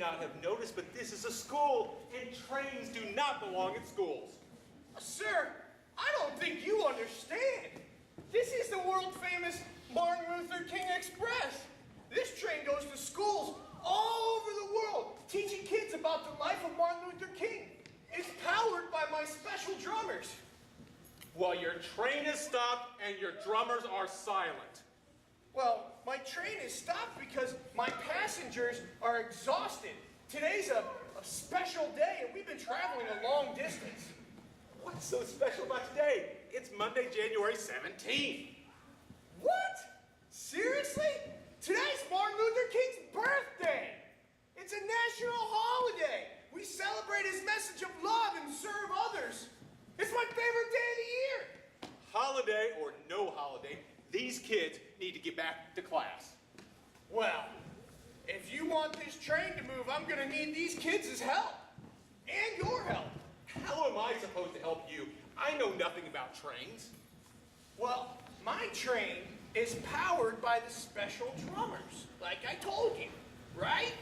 not have noticed, but this is a school, and trains do not belong at schools. Sir, I don't think you understand. This is the world-famous Martin Luther King Express. This train goes to schools all over the world, teaching kids about the life of Martin Luther King. It's powered by my special drummers. Well, your train is stopped and your drummers are silent. Well, my train is stopped because my passengers are exhausted. Today's a special day and we've been traveling a long distance. What's so special about today? It's Monday, January 17th. What? Seriously? Today's Martin Luther King's birthday. It's a national holiday. We celebrate his message of love and serve others. It's my favorite day of the year. Holiday or no holiday, these kids need to get back to class. Well, if you want this train to move, I'm going to need these kids' help. And your help. How am I supposed to help you? I know nothing about trains. Well, my train is powered by the special drummers, like I told you, right?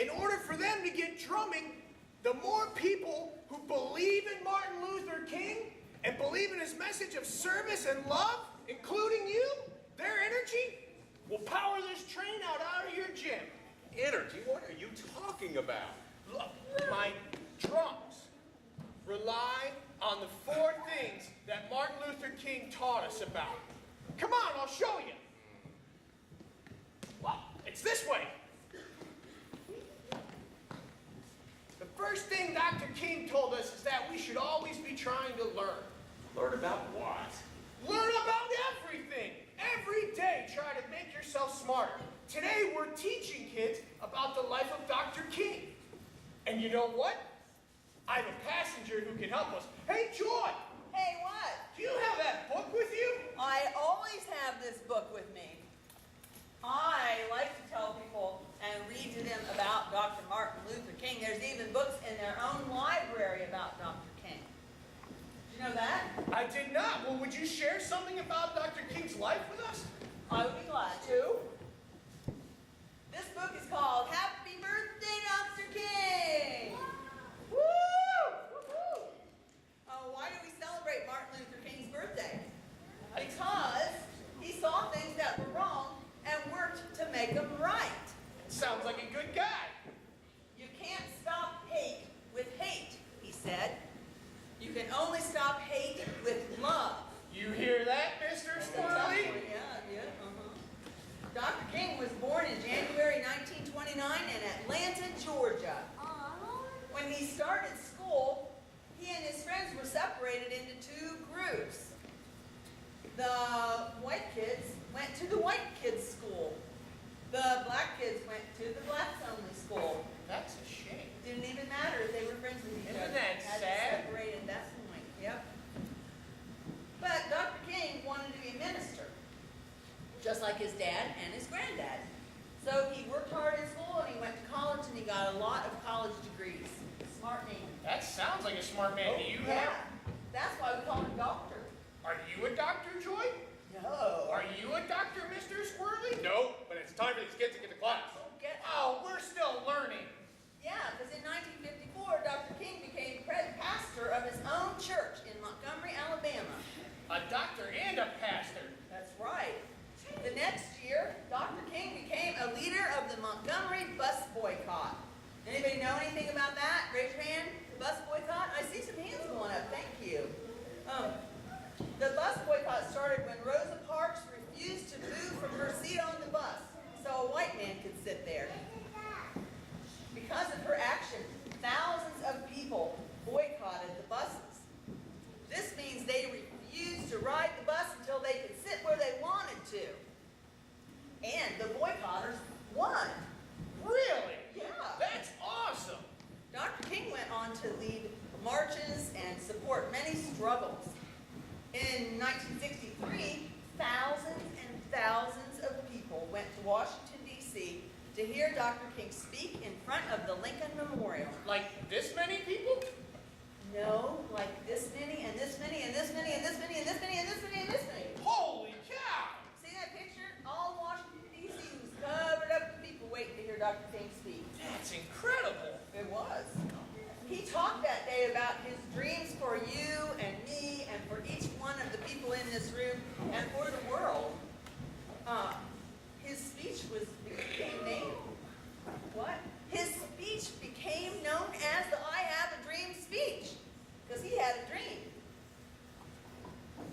In order for them to get drumming, the more people who believe in Martin Luther King and believe in his message of service and love, including you, their energy will power this train out of your gym. Energy? What are you talking about? Look, my drums rely on the 4 things that Martin Luther King taught us about. Come on, I'll show you. Well, it's this way. The first thing Dr. King told us is that we should always be trying to learn. Learn about what? Learn about everything. Every day, try to make yourself smarter. Today, we're teaching kids about the life of Dr. King. And you know what? I have a passenger who can help us. Hey, Joy! Hey, what? Do you have that book with you? I always have this book with me. I like to tell people and read to them about Dr. Martin Luther King. There's even books in their own library about Dr. King. Did you know that? I did not. Well, would you share something about Dr. King's life with us? I would be glad to. This book is called Happy Birthday, Dr. King! Woo! Woo-hoo! Why do we celebrate Martin Luther King's birthday? Because he saw things that were wrong and worked to make them right. Sounds like a good guy. You can't stop hate with hate, he said. You can only stop hate with love. You hear that, Mr. Squirrely? Yeah. Dr. King was born in January 1929 in Atlanta, Georgia. When he started school, he and his friends were separated into 2 groups. The white kids went to the white kids' school. The black kids went to the blacks only school. That's a shame. Didn't even matter if they were friends with each other. Isn't that Had sad? to separate at that point. Yep. But Dr. King wanted to be a minister, just like his dad and his granddad. So he worked hard in school and he went to college and he got a lot of college degrees. Smart name. That sounds like a smart man. Do you have? Yeah. That's why we call him doctor. Are you a Dr. Joy? No. Are you a Dr. Mr. Squirrely? No, but it's time for these kids to get to class. Oh, we're still learning. Yeah, because in 1954, Dr. King became pastor of his own church in Montgomery, Alabama. A doctor and a pastor. That's right. The next year, Dr. King became a leader of the Montgomery bus boycott. Anybody know anything about that? Raise your hand. The bus boycott? I see some hands going up. Thank you. The bus boycott started when Rosa Parks refused to move from her seat on the bus so a white man could sit there. Because of her action, thousands of people boycotted the buses. This means they refused to ride the bus until they could sit where they wanted to. And the boycotters won. Really? Yeah. That's awesome. Dr. King went on to lead marches and support many struggles. In 1963, thousands and thousands of people went to Washington, D.C. to hear Dr. King speak in front of the Lincoln Memorial. Like this many people? No, like this many, and this many, and this many, and this many, and this many, and this many, and this many. Holy cow! See that picture? All Washington, D.C. was covered up with people waiting to hear Dr. King speak. That's That's incredible. It was. He talked that day about his dreams for you and me and for each one of the people in this room and for the world. His speech became named. What? His speech became known as the I Have a Dream speech because he had a dream.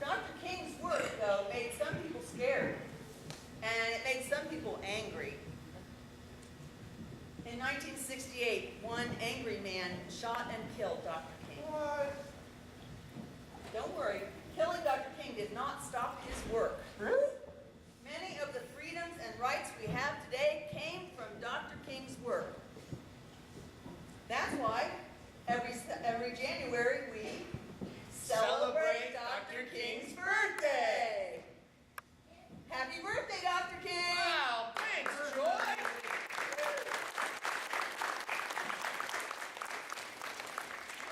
Dr. King's work, though, made some people scared and it made some people angry. In 1968, one angry man shot and killed Dr. King. What? Don't worry, killing Dr. King did not stop his work. Really? Many of the freedoms and rights we have today came from Dr. King's work. That's why every January we celebrate Dr. King's birthday. Happy birthday, Dr. King! Wow, thanks, Joy.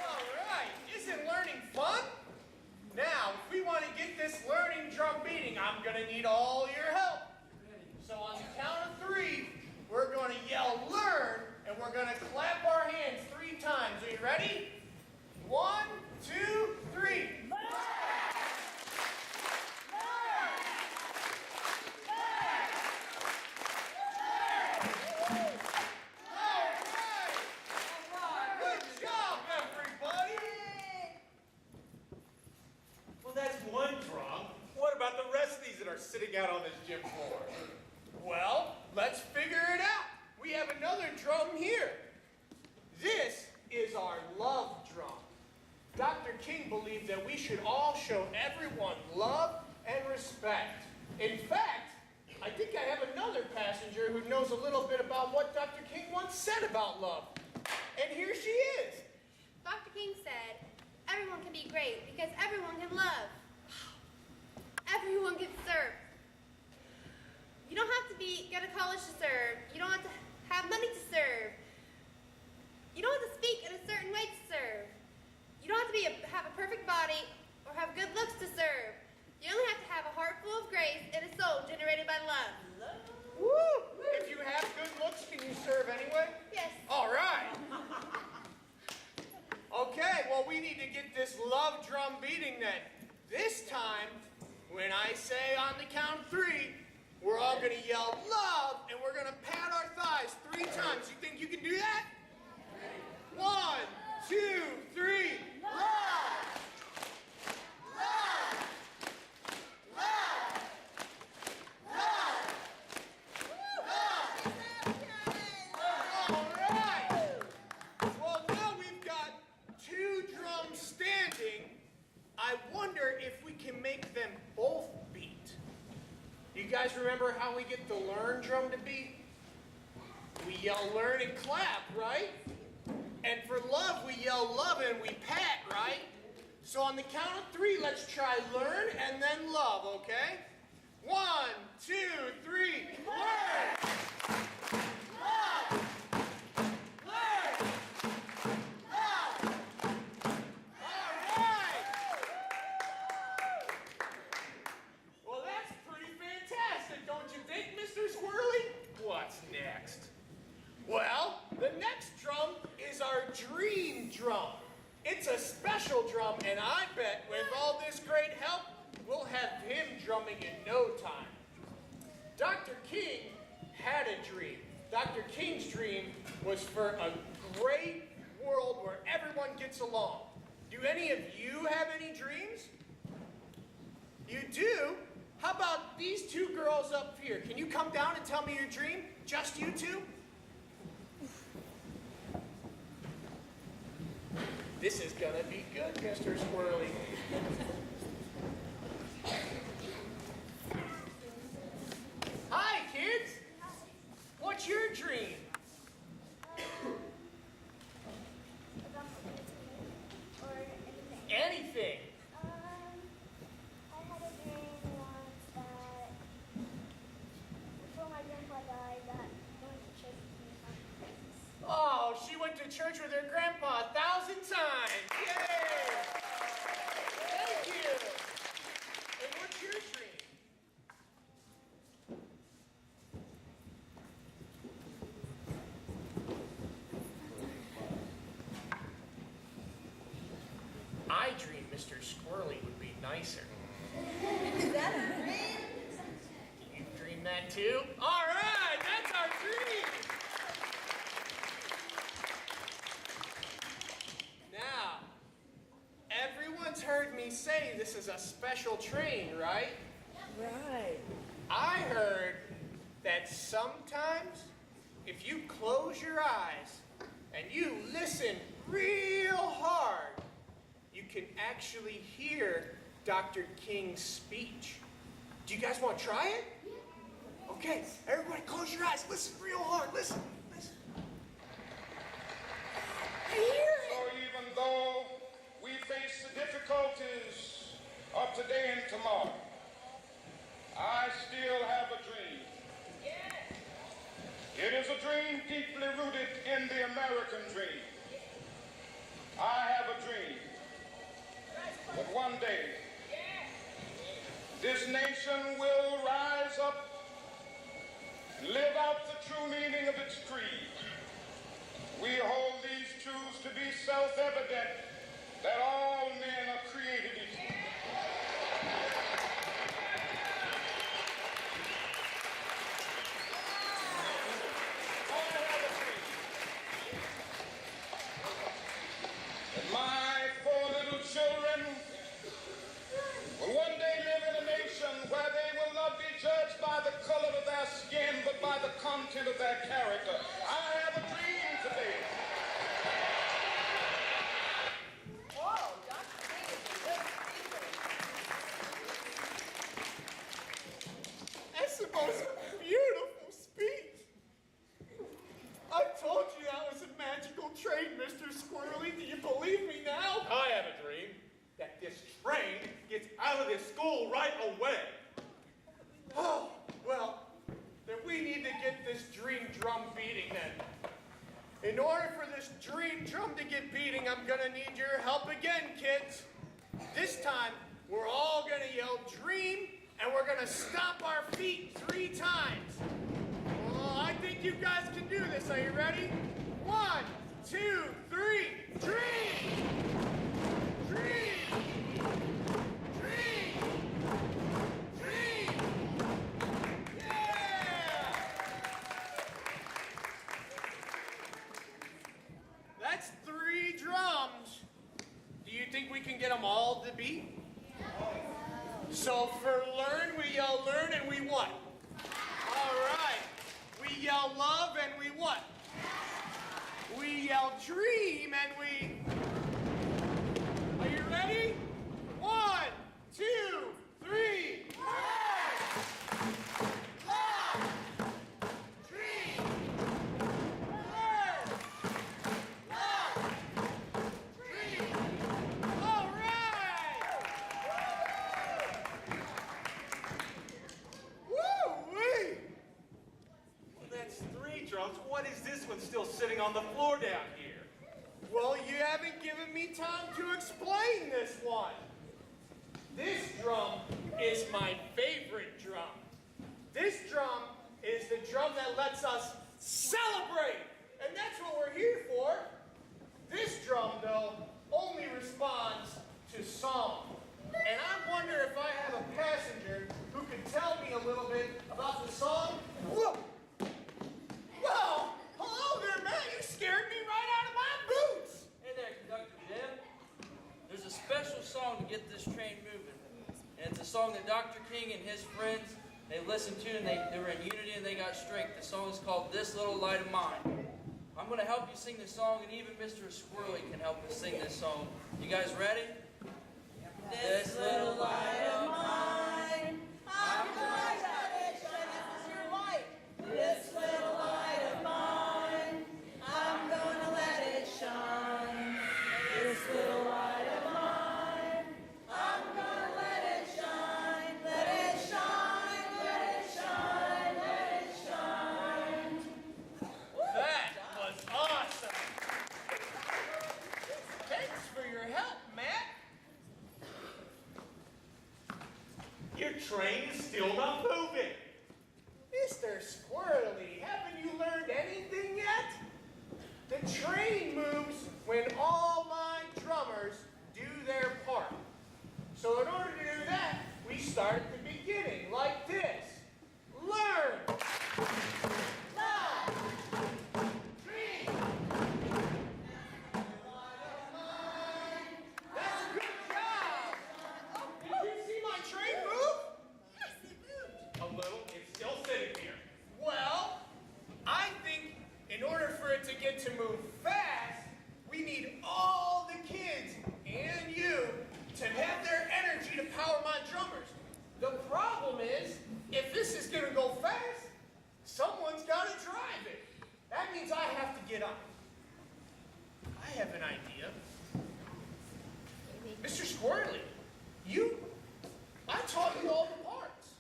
All right, isn't learning fun? Now, if we want to get this learning drum beating, I'm going to need all your help. So on the count of 3, we're going to yell learn, and we're going to clap our hands 3 times. Are you ready? 1, 2, 3. Sitting out on this gym floor. Well, let's figure it out. We have another drum here. This is our love drum. Dr. King believed that we should all show everyone love and respect. In fact, I think I have another passenger who knows a little bit about what Dr. King once said about love. And here she is. Dr. King said, everyone can be great because everyone can love. Everyone can serve. You don't have to go to college to serve. You don't have to have money to serve. You don't have to speak in a certain way to serve. You don't have to have a perfect body or have good looks to serve. You only have to have a heart full of grace and a soul generated by love. Woo! If you have good looks, can you serve anyway? Yes. All right. Okay, well, we need to get this love drum beating then. This time, when I say on the count of 3, we're all going to yell love, and we're going to pat our thighs 3 times. You think you can do that? 1, 2, 3, love! Love! Love! Love! Love! All right! Well, now we've got 2 drums standing. I wonder if we can make them both beat. You guys remember how we get the learn drum to beat? We yell learn and clap, right? And for love, we yell love and we pat, right? So on the count of 3, let's try learn and then love, okay? 1, 2, 3, learn! Love! Learn! Love! All right! Well, that's pretty fantastic, don't you think, Mr. Squirrely? What's next? Well, the next drum is our dream drum. It's a special drum, and I bet with all this great help, we'll have him drumming in no time. Dr. King had a dream. Dr. King's dream was for a great world where everyone gets along. Do any of you have any dreams? You do? How about these 2 girls up here? Can you come down and tell me your dream? Just you 2? This is gonna be good, Mr. Squirrely. Hi, kids. What's your dream? Or anything. Anything. I had a dream once that before my grandpa died, that I went to church with me. Oh, she went to church with her grandpa 1,000 times. Yay! Thank you. And what's your dream? Mr. Squirrely would be nicer. Is that a dream? You dream that too? All right, that's our dream. Now, everyone's heard me say this is a special train, right? Right. I heard that sometimes if you close your eyes and you listen real hard, you can actually hear Dr. King's speech. Do you guys want to try it? Okay, everybody close your eyes. Listen real hard. Listen. I hear it. So even though we face the difficulties of today and tomorrow, I still have a dream. It is a dream deeply rooted in the American dream. I have a dream that one day this nation will rise up and live out the true meaning of its creed. We hold these truths to be self-evident, that all men are created equal. And my four little children will one day live in a nation where they will not be judged by the color of their skin, but by the content of their character. I have a dream today. Whoa, Dr. King is a good speaker. That's the most beautiful speech. I told you that was a magical train, Mr. Squirrely. Do you believe me now? I have a dream that this train gets out of this school right away. Oh, well, then we need to get this dream drum beating then. In order for this dream drum to get beating, I'm gonna need your help again, kids. This time, we're all gonna yell dream, and we're gonna stomp our feet 3 times. Well, I think you guys can do this. Are you ready? 1, 2, 3, dream! Dream! Dream! Dream! Yeah! That's 3 drums. Do you think we can get them all to beat? So for learn, we yell learn and we what? All right. We yell love and we what? We yell dream and we... Are you ready? 1, 2, 3. Learn! Love! Dream! Learn! Love! Dream! All right! Woo-wee! Well, that's 3 drums. What is this one still sitting on the floor down here? Well, you haven't given me time to explain this one. This drum is my favorite drum. This drum is the drum that lets us celebrate, and that's what we're here for. This drum, though, only responds to song. And I wonder if I have a passenger who could tell me a little bit about the song. Whoa! Well, hello there, man. You scared me right out of my boots. Hey there, Conductor Jim. There's a special song to get this train moving. And it's a song that Dr. King and his friends, they listened to and they were in unity and they got strength. The song is called This Little Light of Mine. I'm going to help you sing this song, and even Mr. Squirrely can help us sing this song. You guys ready? This little light of mine, I'm gonna let it shine. This is your light. This little light of mine, I'm gonna let it shine. This little light of mine, I'm gonna let it shine. Let it shine, let it shine, let it shine. That was awesome. Thanks for your help, Matt. Your train is still not moving. Mr. Squirrely, haven't you learned anything yet? The train moves when all my drummers do their part. So in order to do that, we start at the beginning, like this. Learn. That's a good job. Did you see my train move? Yes, it moved. A little. It's still sitting here. Well, I think in order for it to get to move fast, we need all the kids and you to have their energy to power my drummers. The problem is, if this is going to go fast, someone's got to drive it. That means I have to get up. I have an idea. Mr. Squirrely, I taught you all the parts.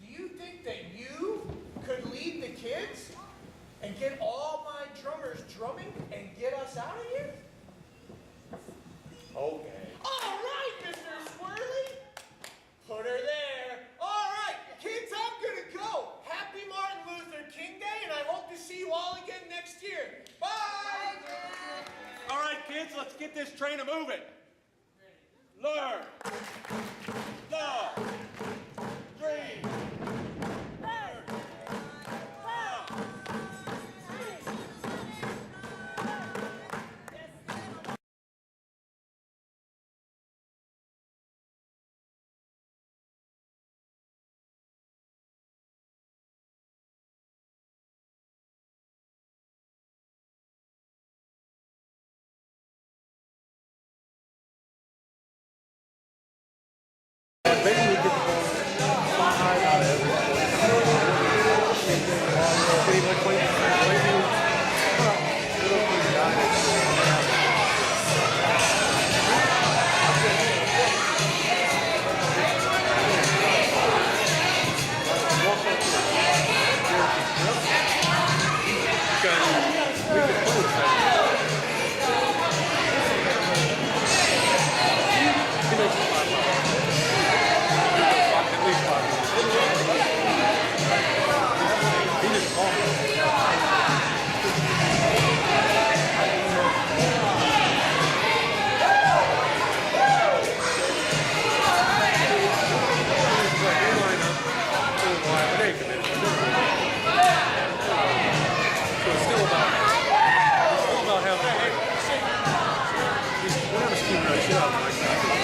Do you think that you could lead the kids and get all my drummers drumming and get us out of here? Okay. All right, Mr. Squirrely. Put her there. All right, kids, I'm going to go. Happy Martin Luther King Day, and I hope to see you all again next year. Bye. All right, kids, let's get this train a-moving. Learn. Love. Dream. Basically